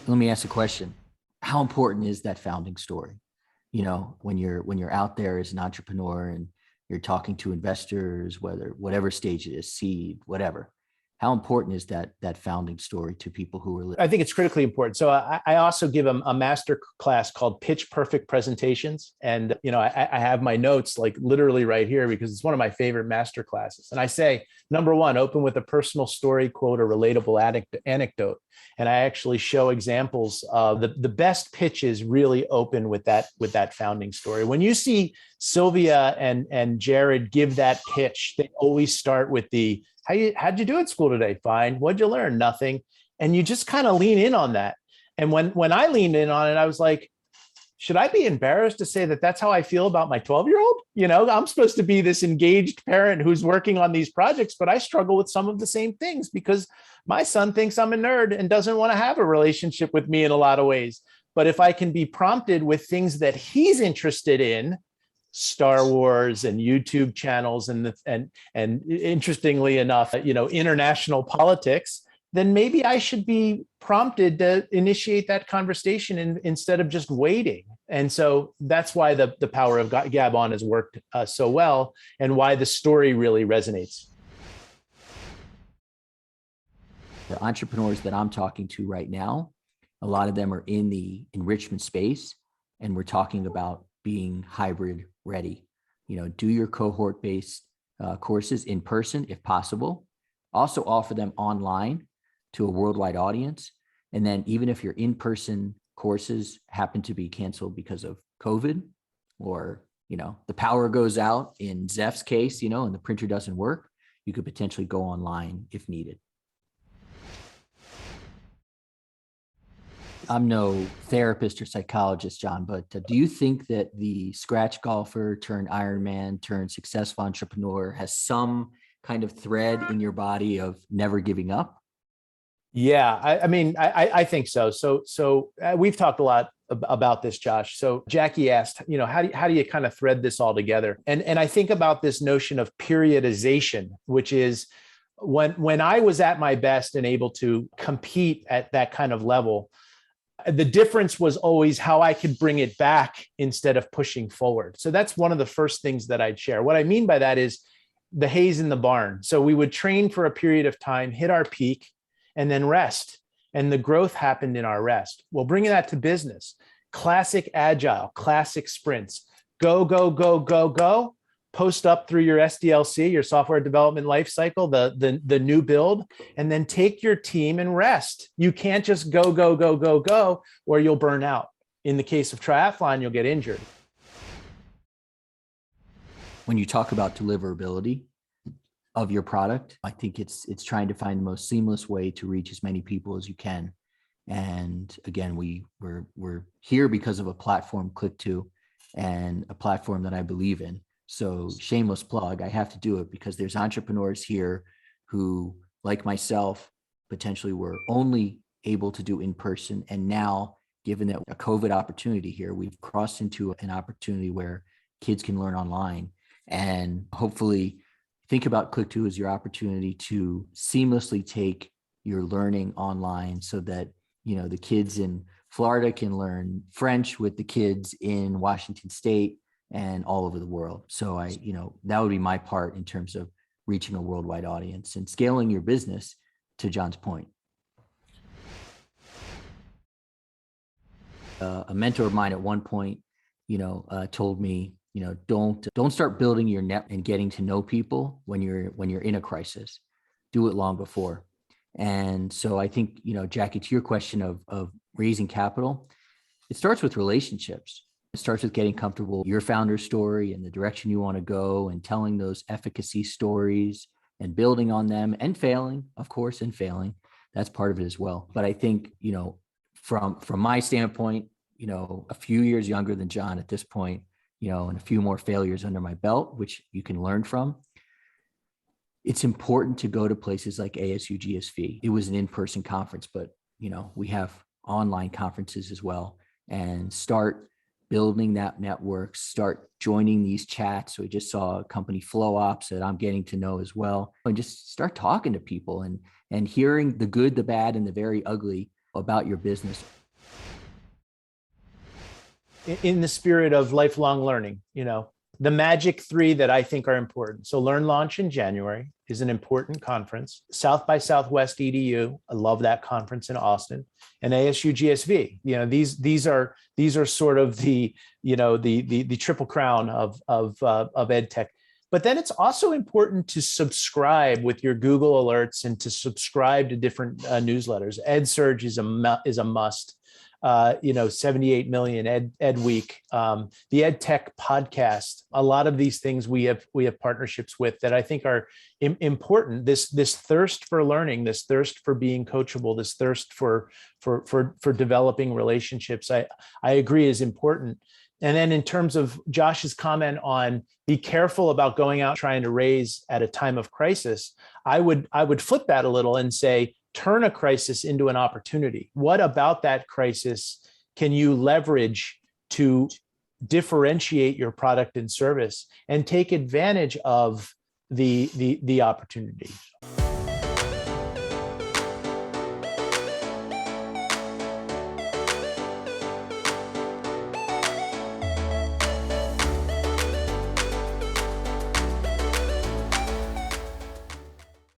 Let me ask a question. How important is that founding story? When you're out there as an entrepreneur and you're talking to investors, whatever stage it is, seed, whatever. How important is that founding story to people who are I think it's critically important. So I also give a master class called Pitch Perfect Presentations. And, I have my notes like literally right here because it's one of my favorite master classes. And I say, number one, open with a personal story, quote, or relatable anecdote. And I actually show examples of the best pitches really open with that founding story. When you see Sylvia and Jared give that pitch, they always start with how'd you do at school today? Fine. What'd you learn? Nothing. And you just kind of lean in on that. And when I leaned in on it, I was like, should I be embarrassed to say that that's how I feel about my 12-year-old? I'm supposed to be this engaged parent who's working on these projects, but I struggle with some of the same things because my son thinks I'm a nerd and doesn't want to have a relationship with me in a lot of ways. But if I can be prompted with things that he's interested in, Star Wars and YouTube channels and interestingly enough, international politics, then maybe I should be prompted to initiate that conversation instead of just waiting. And so that's why the power of Gab-On has worked so well and why the story really resonates. The entrepreneurs that I'm talking to right now, a lot of them are in the enrichment space, and we're talking about being hybrid ready. Do your cohort-based courses in person if possible. Also offer them online to a worldwide audience. And then even if your in-person courses happen to be canceled because of COVID, or, the power goes out in Zeph's case, and the printer doesn't work, you could potentially go online if needed. I'm no therapist or psychologist, John, but do you think that the scratch golfer turned Ironman turned successful entrepreneur has some kind of thread in your body of never giving up? Yeah, I think so. So we've talked a lot about this, Josh. So Jackie asked, how do you kind of thread this all together? And I think about this notion of periodization, which is when I was at my best and able to compete at that kind of level, the difference was always how I could bring it back instead of pushing forward. So that's one of the first things that I'd share. What I mean by that is the haze in the barn. So we would train for a period of time, hit our peak, and then rest. And the growth happened in our rest. Well, bringing that to business, classic agile, classic sprints, go, go, go, go, go, post up through your SDLC, your software development lifecycle, the new build, and then take your team and rest. You can't just go, go, go, go, go, or you'll burn out. In the case of triathlon, you'll get injured. When you talk about deliverability of your product, I think it's trying to find the most seamless way to reach as many people as you can. And again, we're here because of a platform, Clickto, and a platform that I believe in. So shameless plug, I have to do it because there's entrepreneurs here who, like myself, potentially were only able to do in person. And now, given that a COVID opportunity here, we've crossed into an opportunity where kids can learn online. And hopefully think about Clickto as your opportunity to seamlessly take your learning online so that, the kids in Florida can learn French with the kids in Washington State and all over the world. So that would be my part in terms of reaching a worldwide audience and scaling your business, to John's point. A mentor of mine at one point, told me, don't start building your net and getting to know people when you're in a crisis. Do it long before. And so I think, Jackie, to your question of raising capital, it starts with relationships. It starts with getting comfortable with your founder's story and the direction you want to go and telling those efficacy stories and building on them and failing, of course, and failing. That's part of it as well. But I think, from my standpoint, a few years younger than John at this point, and a few more failures under my belt, which you can learn from. It's important to go to places like ASU GSV. It was an in-person conference, but we have online conferences as well, and start building that network, start joining these chats. So we just saw a company Flow Ops that I'm getting to know as well, and just start talking to people and hearing the good, the bad, and the very ugly about your business. In the spirit of lifelong learning, the magic three that I think are important. So Learn Launch in January is an important conference. South by Southwest EDU, I love that conference in Austin, and ASU GSV. These are sort of the triple crown of ed tech. But then it's also important to subscribe with your Google alerts and to subscribe to different newsletters. EdSurge is a must. 78 million Ed Week, the Ed Tech podcast. A lot of these things we have partnerships with that I think are important. This thirst for learning, this thirst for being coachable, this thirst for developing relationships, I agree is important. And then in terms of Josh's comment on be careful about going out trying to raise at a time of crisis, I would flip that a little and say, turn a crisis into an opportunity. What about that crisis can you leverage to differentiate your product and service and take advantage of the opportunity?